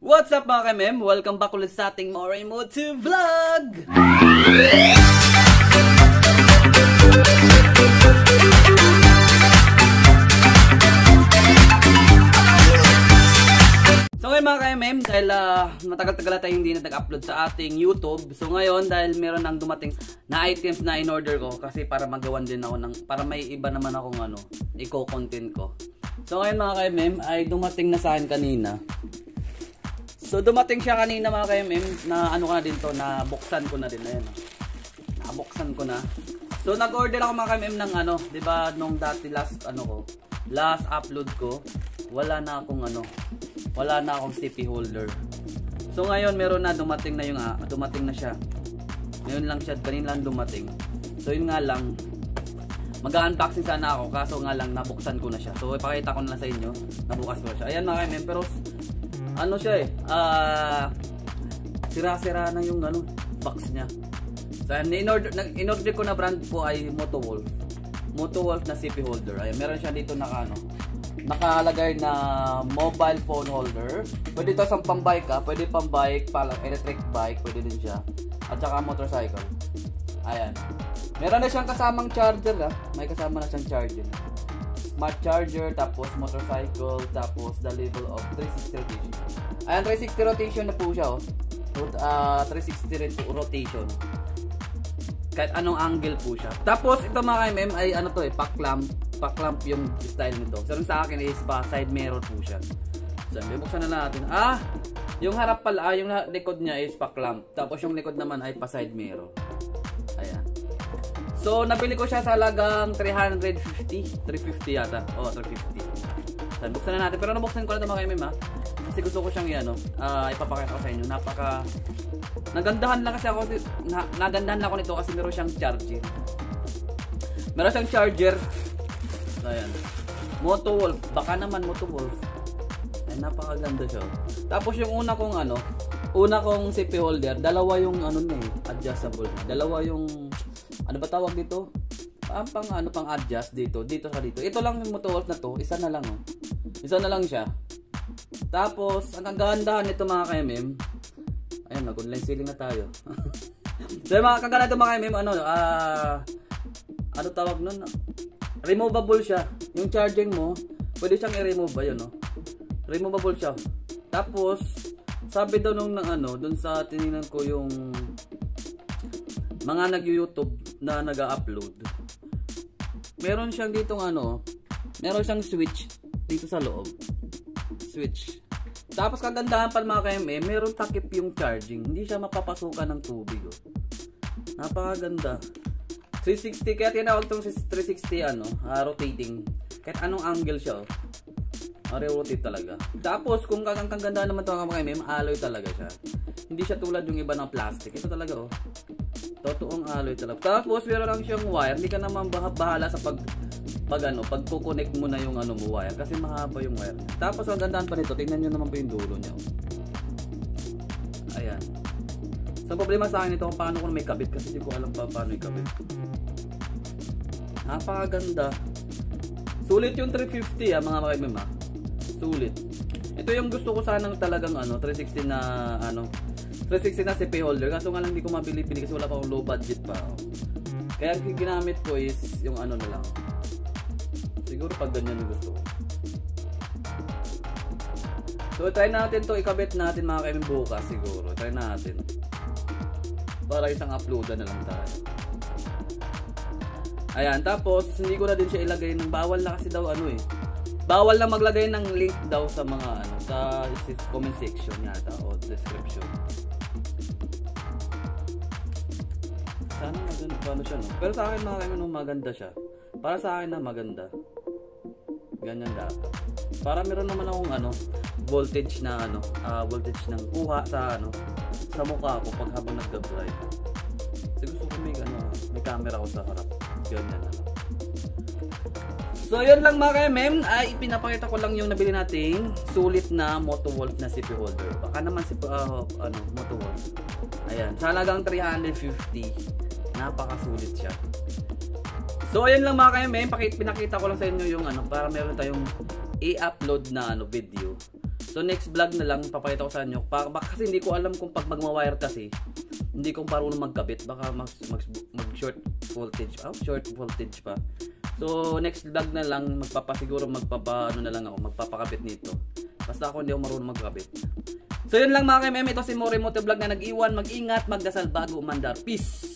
What's up mga ka-mem? Welcome back ulit sa ating Morimoto Vlog! So ngayon mga ka-mem, dahil matagal-tagal tayo hindi na nag-upload sa ating YouTube. So ngayon, dahil meron nang dumating na items na in-order ko, kasi para magawan din ako ng, para may iba naman akong i-content ko. So ngayon mga ka-mem, ay dumating na sa akin kanina. So dumating siya kanina mga ka-MM na ano ko na din to, na buksan ko na din. Ayan, nabuksan ko na. So nag-order ako mga ka-MM ng 'di ba nung dati last upload ko, wala na akong CP holder. So ngayon meron na, dumating na dumating na siya. Ngayon lang siya, kanina lang dumating. So yun nga lang, mag-unboxing sana ako, kaso nga lang nabuksan ko na siya. So ipakita ko na lang sa inyo, nabukas ko na siya. Ayan mga ka-MM, pero ano siya sira-sira na yung box niya. So in-order ko na brand po ay Motowolf na CP holder. Ay meron siya dito nakalagay na mobile phone holder. Pwede ito sa pang-bike pwede pang-bike, electric bike, pwede din siya. At saka motorcycle. Ayan. Meron na siyang kasamang charger may kasama na siyang charger. Smart charger, tapos motorcycle, tapos the level of 360 rotation. Ayan, 360 rotation na po siya 360 rotation. Kahit anong angle po siya. Tapos ito mga MM ay pack lamp yung style nito. So sa akin is side mirror po siya. So buksan na natin. Yung harap pala, yung likod niya is pack lamp. Tapos yung likod naman ay side mirror. Ayan. So, nabili ko siya sa halagang 350 yata. 350. So, buksan na natin. Pero nabuksan ko na ito mga MM kasi gusto ko siyang ipapakita ko sa inyo. Nagandahan lang ako nito kasi meron siyang charger. So, ayan. Motowolf. Baka naman Motowolf. Ay, napakaganda siya. Tapos yung una kong CP holder, dalawa yung adjustable. Dalawa yung ano ba tawag dito? Pang adjust dito sa dito. Ito lang yung Motowolf na to, isa na lang Isa na lang siya. Tapos ang kagandahan nito mga ka-MM, ayun, nag-online selling na tayo. So mga kagandahan nito mga ka-MM, ano tawag nun? Removable siya. Yung charging mo, pwede siyang i-remove removable siya. Tapos sabi daw nung dun sa tinignan ko yung mga nag-YouTube na nag-upload, meron siyang ditong meron siyang switch dito sa loob. Switch. Tapos kagandahan pa mga ka-MM, meron takip yung charging. Hindi siya mapapasukan ng tubig. Napakaganda. 360, kaya tinawag itong 360 rotating. Kahit anong angle siya rotate talaga. Tapos kung kaganda naman ito mga ka-MM, alloy talaga siya. Hindi siya tulad yung iba ng plastic. Ito talaga totoong alloy talaga. Tapos meron lang siyang wire. Hindi ka naman bahala sa pagko-connect mo na yung wire kasi mahaba yung wire. Tapos ang gandaan pa nito, tingnan niyo naman po yung dulo niya. Ayan. So problema sa akin ito kung paano ko may kabit kasi hindi ko alam paano ikabit. Napakaganda. Sulit yung 350 mga ka-MM Sulit. Ito yung gusto ko sanang talagang 360 na 360 na CP holder, kaso nga lang hindi ko mabili-pili kasi wala pa akong low budget pa. Kaya ang ginamit ko is yung na lang. Siguro pag ganyan yung gusto ko. So try natin to, ikabit natin mga ka-MM bukas siguro. Try natin. Para isang uploadan na lang tayo. Ayan, tapos hindi ko na din siya ilagay ng bawal na kasi daw bawal na maglagay ng link daw sa mga sa comment section yata o description. Sana maganda siya Pero sa akin mga ka-MM maganda siya. Para sa akin na maganda. Ganyan dapat. Para meron naman akong voltage na voltage ng kuha sa sa mukha ko pag habang nagda-drive. Kasi gusto ko may camera ko sa harap. Ganyan So yun lang mga ka-MM, ay ipinapakita ko lang yung nabili nating sulit na Motowolf na CP holder. Baka naman Motowolf. Ayan, sa halagang 350. Napakasulit siya. So ayun lang mga ka-MM, pinakita ko lang sa inyo yung para meron tayong i-upload na video. So next vlog na lang papakita ko sa inyo. Kasi hindi ko alam kung pag magma-wire kasi hindi ko marunong magkabit, baka mag short voltage. Short voltage pa. So next vlog na lang magpapasiguro ano na lang ako, magpapakabit nito. Basta ako hindi ako marunong magkabit. So yun lang mga KMM, ito si Mori Motovlog na nag-iwan, mag-ingat, magdasal bago umandar. Peace.